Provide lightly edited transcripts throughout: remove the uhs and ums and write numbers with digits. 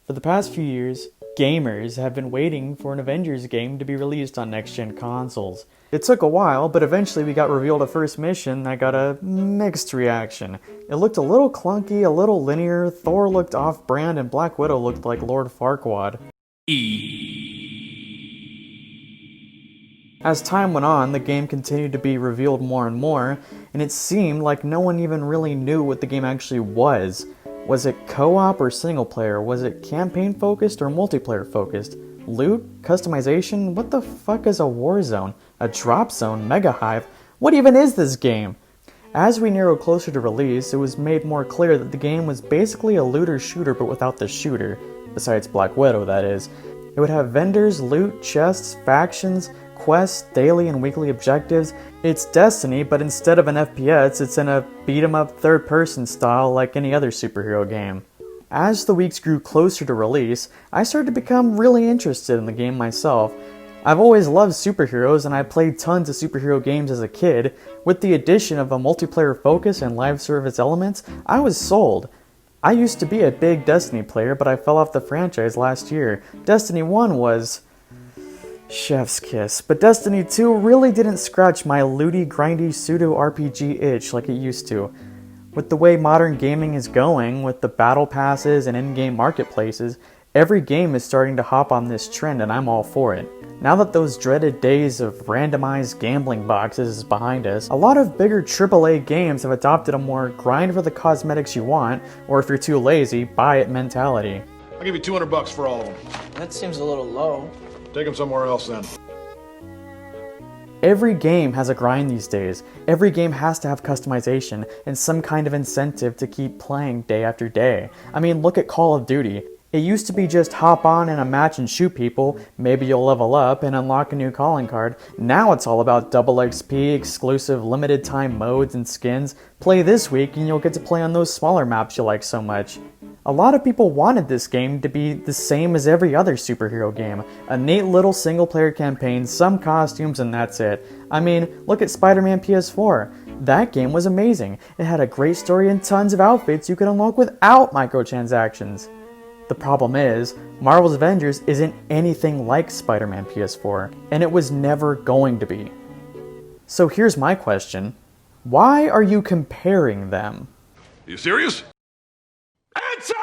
For the past few years, gamers have been waiting for an Avengers game to be released on next-gen consoles. It took a while, but eventually we got revealed a first mission that got a mixed reaction. It looked a little clunky, a little linear, Thor looked off-brand, and Black Widow looked like Lord Farquaad. As time went on, the game continued to be revealed more and more, and it seemed like no one even really knew what the game actually was. Was it co-op or single player? Was it campaign focused or multiplayer focused? Loot? Customization? What the fuck is a war zone? A drop zone? Mega Hive? What even is this game? As we narrowed closer to release, it was made more clear that the game was basically a looter shooter but without the shooter. Besides Black Widow, that is. It would have vendors, loot, chests, factions, quests, daily and weekly objectives. It's Destiny, but instead of an FPS, it's in a beat-em-up third-person style like any other superhero game. As the weeks grew closer to release, I started to become really interested in the game myself. I've always loved superheroes, and I played tons of superhero games as a kid. With the addition of a multiplayer focus and live service elements, I was sold. I used to be a big Destiny player, but I fell off the franchise last year. Destiny 1 was chef's kiss, but Destiny 2 really didn't scratch my looty, grindy pseudo-RPG itch like it used to. With the way modern gaming is going, with the battle passes and in-game marketplaces, every game is starting to hop on this trend and I'm all for it. Now that those dreaded days of randomized gambling boxes is behind us, a lot of bigger AAA games have adopted a more grind for the cosmetics you want, or if you're too lazy, buy it mentality. I'll give you $200 for all of them. That seems a little low. Take them somewhere else then. Every game has a grind these days. Every game has to have customization and some kind of incentive to keep playing day after day. I mean, look at Call of Duty. It used to be just hop on in a match and shoot people, maybe you'll level up and unlock a new calling card. Now it's all about double XP, exclusive limited time modes and skins. Play this week and you'll get to play on those smaller maps you like so much. A lot of people wanted this game to be the same as every other superhero game. A neat little single player campaign, some costumes, and that's it. I mean, look at Spider-Man PS4. That game was amazing. It had a great story and tons of outfits you could unlock without microtransactions. The problem is, Marvel's Avengers isn't anything like Spider-Man PS4, and it was never going to be. So here's my question. Why are you comparing them? You serious? Answer!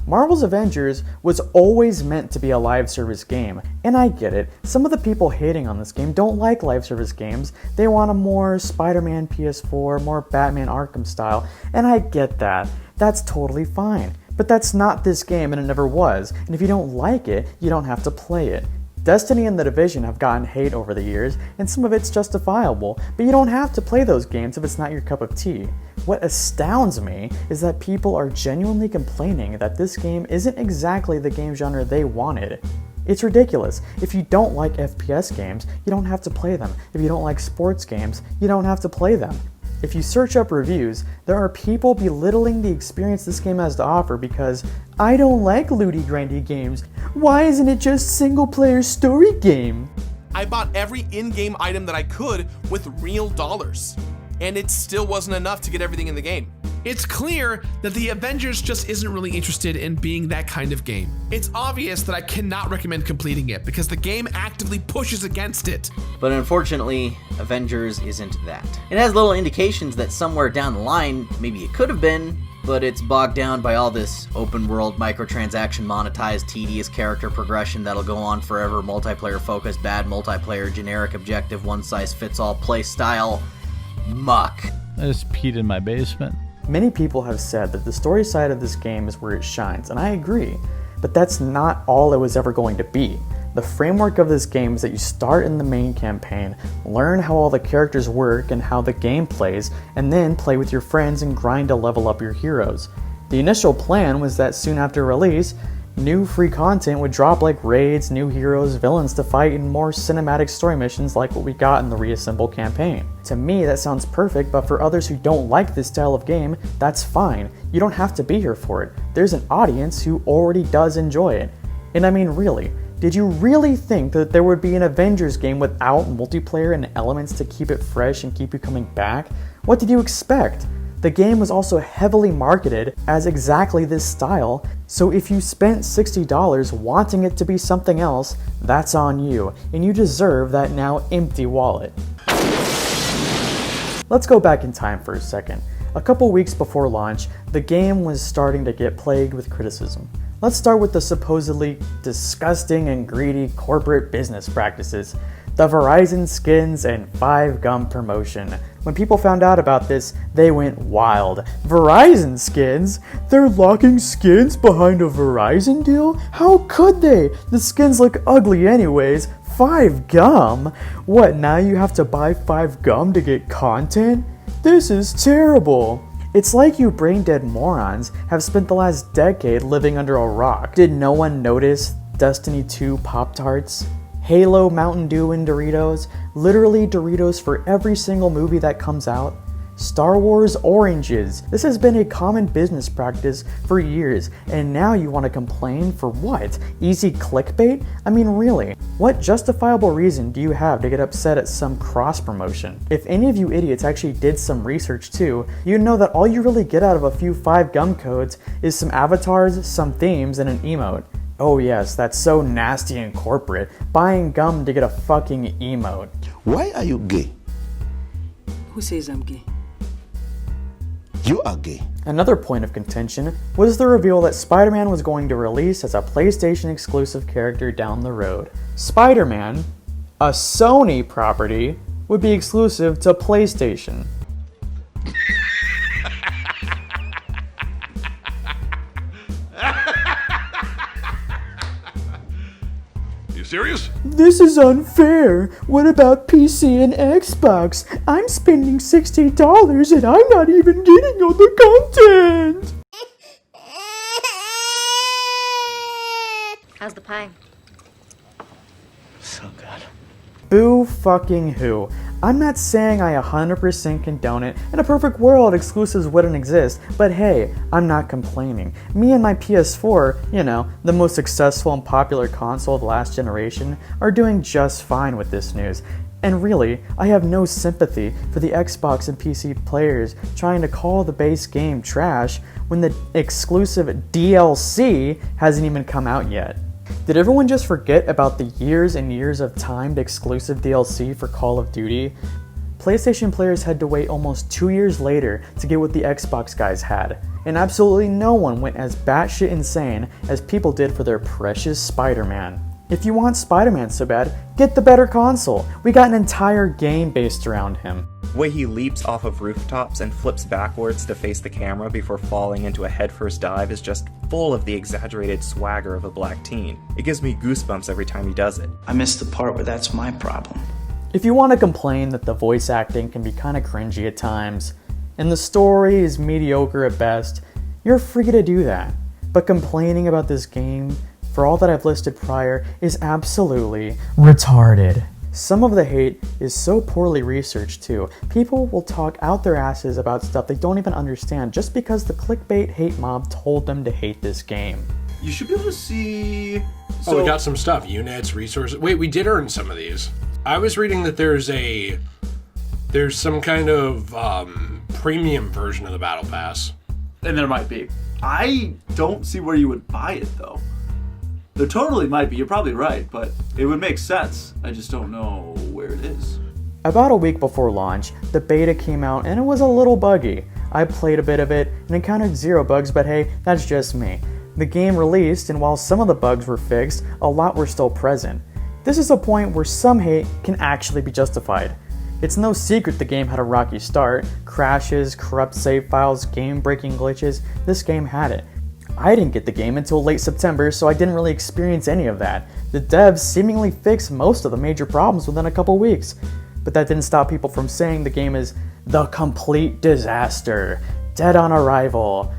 Marvel's Avengers was always meant to be a live service game, and I get it. Some of the people hating on this game don't like live service games. They want a more Spider-Man PS4, more Batman Arkham style, and I get that. That's totally fine. But that's not this game, and it never was, and if you don't like it, you don't have to play it. Destiny and The Division have gotten hate over the years, and some of it's justifiable, but you don't have to play those games if it's not your cup of tea. What astounds me is that people are genuinely complaining that this game isn't exactly the game genre they wanted. It's ridiculous. If you don't like FPS games, you don't have to play them. If you don't like sports games, you don't have to play them. If you search up reviews, there are people belittling the experience this game has to offer because I don't like looty grindy games. Why isn't it just single player story game? I bought every in-game item that I could with real dollars, and it still wasn't enough to get everything in the game. It's clear that the Avengers just isn't really interested in being that kind of game. It's obvious that I cannot recommend completing it because the game actively pushes against it. But unfortunately, Avengers isn't that. It has little indications that somewhere down the line, maybe it could have been, but it's bogged down by all this open world, microtransaction monetized, tedious character progression that'll go on forever, multiplayer focused, bad multiplayer, generic objective, one size fits all play style, muck. I just peed in my basement. Many people have said that the story side of this game is where it shines, and I agree, but that's not all it was ever going to be. The framework of this game is that you start in the main campaign, learn how all the characters work and how the game plays, and then play with your friends and grind to level up your heroes. The initial plan was that soon after release, new free content would drop like raids, new heroes, villains to fight, and more cinematic story missions like what we got in the Reassemble campaign. To me, that sounds perfect, but for others who don't like this style of game, that's fine. You don't have to be here for it. There's an audience who already does enjoy it. And I mean, really, did you really think that there would be an Avengers game without multiplayer and elements to keep it fresh and keep you coming back? What did you expect? The game was also heavily marketed as exactly this style, so if you spent $60 wanting it to be something else, that's on you, and you deserve that now empty wallet. Let's go back in time for a second. A couple weeks before launch, the game was starting to get plagued with criticism. Let's start with the supposedly disgusting and greedy corporate business practices, the Verizon skins and 5 gum promotion. When people found out about this, they went wild. Verizon skins? They're locking skins behind a Verizon deal? How could they? The skins look ugly anyways. 5 gum? What, now you have to buy 5 gum to get content? This is terrible. It's like you brain-dead morons have spent the last decade living under a rock. Did no one notice Destiny 2 Pop-Tarts? Halo Mountain Dew and Doritos? Literally Doritos for every single movie that comes out? Star Wars oranges. This has been a common business practice for years, and now you want to complain for what? Easy clickbait? I mean, really? What justifiable reason do you have to get upset at some cross promotion? If any of you idiots actually did some research too, you'd know that all you really get out of a few 5 gum codes is some avatars, some themes, and an emote. Oh yes, that's so nasty and corporate. Buying gum to get a fucking emote. Why are you gay? Who says I'm gay? You are gay. Another point of contention was the reveal that Spider-Man was going to release as a PlayStation exclusive character down the road. Spider-Man, a Sony property, would be exclusive to PlayStation. You serious? This is unfair. What about PC and Xbox? I'm spending $60 and I'm not even getting all the content. How's the pie? So good. Boo fucking who. I'm not saying I 100% condone it. In a perfect world, exclusives wouldn't exist, but hey, I'm not complaining. Me and my PS4, you know, the most successful and popular console of the last generation, are doing just fine with this news. And really, I have no sympathy for the Xbox and PC players trying to call the base game trash when the exclusive DLC hasn't even come out yet. Did everyone just forget about the years and years of timed exclusive DLC for Call of Duty? PlayStation players had to wait almost 2 years later to get what the Xbox guys had, and absolutely no one went as batshit insane as people did for their precious Spider-Man. If you want Spider-Man so bad, get the better console. We got an entire game based around him. The way he leaps off of rooftops and flips backwards to face the camera before falling into a headfirst dive is just full of the exaggerated swagger of a black teen. It gives me goosebumps every time he does it. I missed the part where that's my problem. If you want to complain that the voice acting can be kinda cringy at times, and the story is mediocre at best, you're free to do that. But complaining about this game, for all that I've listed prior, is absolutely retarded. Some of the hate is so poorly researched too. People will talk out their asses about stuff they don't even understand just because the clickbait hate mob told them to hate this game. You should be able to see... Oh, we got some stuff. Units, resources. Wait, we did earn some of these. I was reading that there's some kind of premium version of the Battle Pass. And there might be. I don't see where you would buy it, though. There totally might be. You're probably right, but it would make sense. I just don't know where it is. About a week before launch, the beta came out and it was a little buggy. I played a bit of it and encountered 0 bugs, but hey, that's just me. The game released, and while some of the bugs were fixed, a lot were still present. This is a point where some hate can actually be justified. It's no secret the game had a rocky start. Crashes, corrupt save files, game-breaking glitches. This game had it. I didn't get the game until late September, so I didn't really experience any of that. The devs seemingly fixed most of the major problems within a couple weeks. But that didn't stop people from saying the game is the complete disaster, dead on arrival.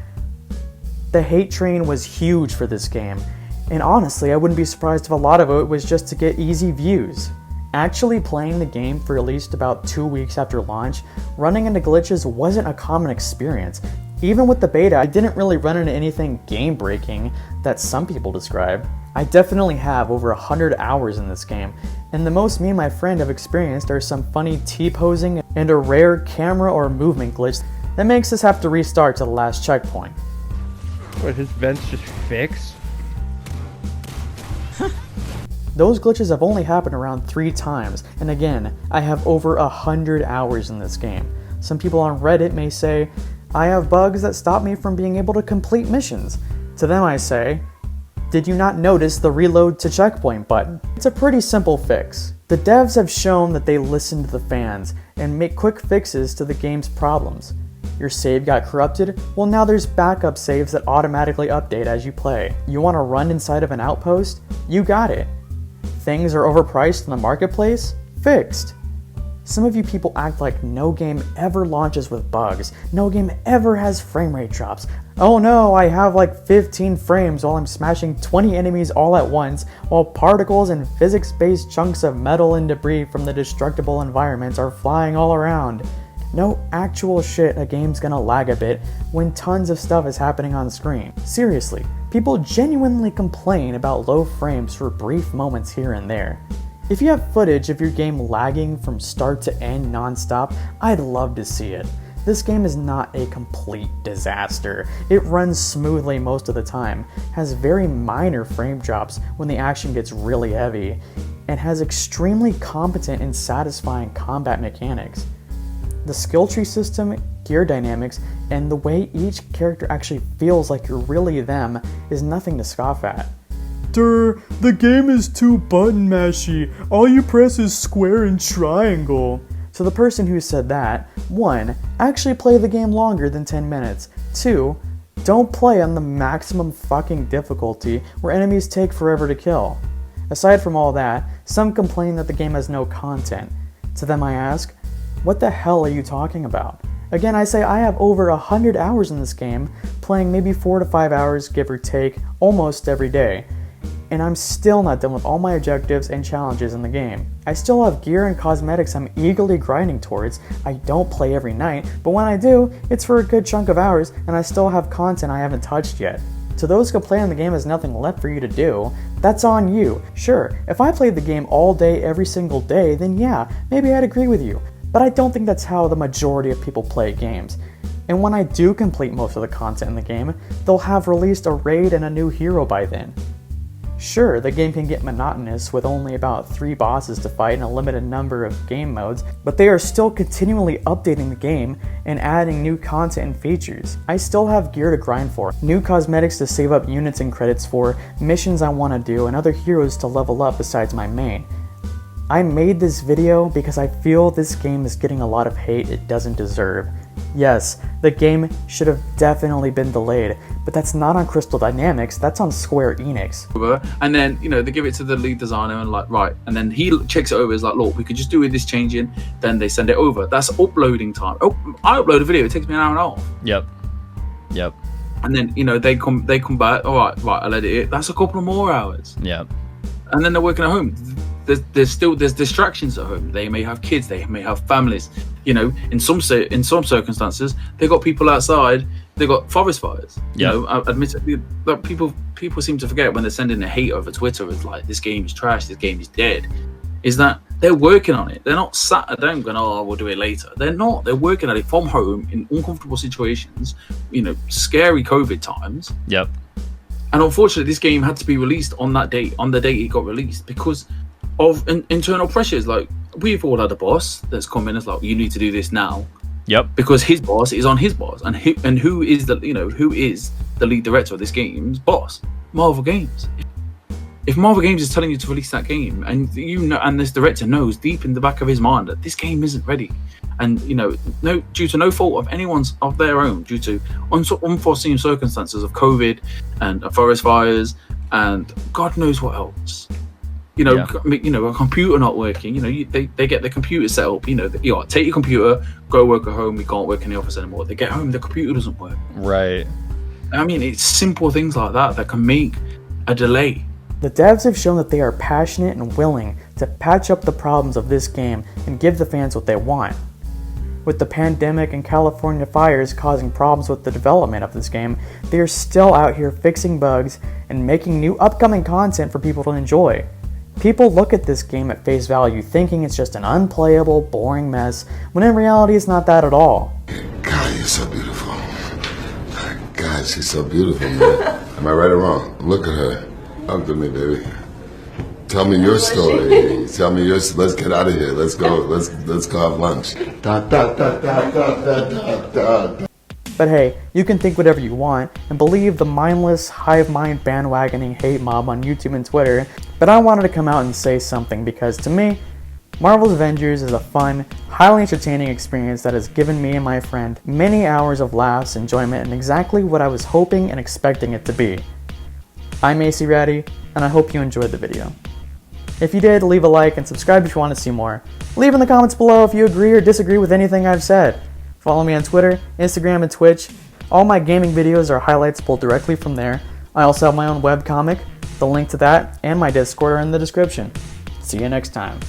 The hate train was huge for this game, and honestly, I wouldn't be surprised if a lot of it was just to get easy views. Actually playing the game for at least about 2 weeks after launch, running into glitches wasn't a common experience. Even with the beta, I didn't really run into anything game-breaking that some people describe. I definitely have over 100 hours in this game, and the most me and my friend have experienced are some funny T-posing and a rare camera or movement glitch that makes us have to restart to the last checkpoint. What, his vents just fixed? Those glitches have only happened around 3 times, and again, I have over 100 hours in this game. Some people on Reddit may say, I have bugs that stop me from being able to complete missions. To them I say, did you not notice the reload to checkpoint button? It's a pretty simple fix. The devs have shown that they listen to the fans and make quick fixes to the game's problems. Your save got corrupted? Well, now there's backup saves that automatically update as you play. You want to run inside of an outpost? You got it. Things are overpriced in the marketplace? Fixed. Some of you people act like no game ever launches with bugs. No game ever has frame rate drops. Oh no, I have like 15 frames while I'm smashing 20 enemies all at once, while particles and physics-based chunks of metal and debris from the destructible environments are flying all around. No actual shit a game's gonna lag a bit when tons of stuff is happening on screen. Seriously, people genuinely complain about low frames for brief moments here and there. If you have footage of your game lagging from start to end non-stop, I'd love to see it. This game is not a complete disaster. It runs smoothly most of the time, has very minor frame drops when the action gets really heavy, and has extremely competent and satisfying combat mechanics. The skill tree system, gear dynamics, and the way each character actually feels like you're really them is nothing to scoff at. The game is too button mashy. All you press is square and triangle. So the person who said that, 1. Actually play the game longer than 10 minutes. 2. Don't play on the maximum fucking difficulty where enemies take forever to kill. Aside from all that, some complain that the game has no content. To them I ask, what the hell are you talking about? Again, I say I have over 100 hours in this game, playing maybe 4 to 5 hours, give or take, almost every day. And I'm still not done with all my objectives and challenges in the game. I still have gear and cosmetics I'm eagerly grinding towards. I don't play every night, but when I do, it's for a good chunk of hours, and I still have content I haven't touched yet. To those who complain the game has nothing left for you to do, that's on you. Sure, if I played the game all day every single day, then yeah, maybe I'd agree with you. But I don't think that's how the majority of people play games. And when I do complete most of the content in the game, they'll have released a raid and a new hero by then. Sure, the game can get monotonous with only about 3 bosses to fight and a limited number of game modes, but they are still continually updating the game and adding new content and features. I still have gear to grind for, new cosmetics to save up units and credits for, missions I want to do, and other heroes to level up besides my main. I made this video because I feel this game is getting a lot of hate it doesn't deserve. Yes, the game should have definitely been delayed, but that's not on Crystal Dynamics, that's on Square Enix. And then, they give it to the lead designer and like, right, and then he checks it over, is like, look, we could just do with this changing, then they send it over. That's uploading time. Oh, I upload a video, it takes me an hour and a half. Yep. And then, they come back, all right, I'll edit it. That's a couple of more hours. Yep. And then they're working at home. There's distractions at home. They may have kids, they may have families. In some circumstances, they got people outside. They got forest fires. Admittedly, but people seem to forget when they're sending the hate over Twitter. It's like, this game is trash. This game is dead. Is that they're working on it? They're not sat at home going, "Oh, we'll do it later." They're not. They're working at it from home in uncomfortable situations. Scary COVID times. Yep. And unfortunately, this game had to be released on that date, on the date it got released, because of internal pressures. Like, we've all had a boss that's come in as like, you need to do this now. Yep. Because his boss is on his boss, and who is the lead director of this game's boss? Marvel Games. If Marvel Games is telling you to release that game, and and this director knows deep in the back of his mind that this game isn't ready, and due to no fault of anyone's of their own, due to unforeseen circumstances of COVID and forest fires and God knows what else. A computer not working. They get the computer set up. Take your computer, go work at home. We can't work in the office anymore. They get home, the computer doesn't work. Right. I mean, it's simple things like that can make a delay. The devs have shown that they are passionate and willing to patch up the problems of this game and give the fans what they want. With the pandemic and California fires causing problems with the development of this game, they are still out here fixing bugs and making new upcoming content for people to enjoy. People look at this game at face value thinking it's just an unplayable, boring mess, when in reality it's not that at all. you're so beautiful. God, she's so beautiful, man. Am I right or wrong? Look at her. Talk to me, baby. Tell me your story. Tell me yours. Let's get out of here. Let's go. Let's go have lunch. But hey, you can think whatever you want and believe the mindless, hive mind bandwagoning hate mob on YouTube and Twitter, but I wanted to come out and say something because to me, Marvel's Avengers is a fun, highly entertaining experience that has given me and my friend many hours of laughs, enjoyment, and exactly what I was hoping and expecting it to be. I'm AC Ratty, and I hope you enjoyed the video. If you did, leave a like and subscribe if you want to see more. Leave in the comments below if you agree or disagree with anything I've said. Follow me on Twitter, Instagram, and Twitch. All my gaming videos are highlights pulled directly from there. I also have my own webcomic. The link to that and my Discord are in the description. See you next time.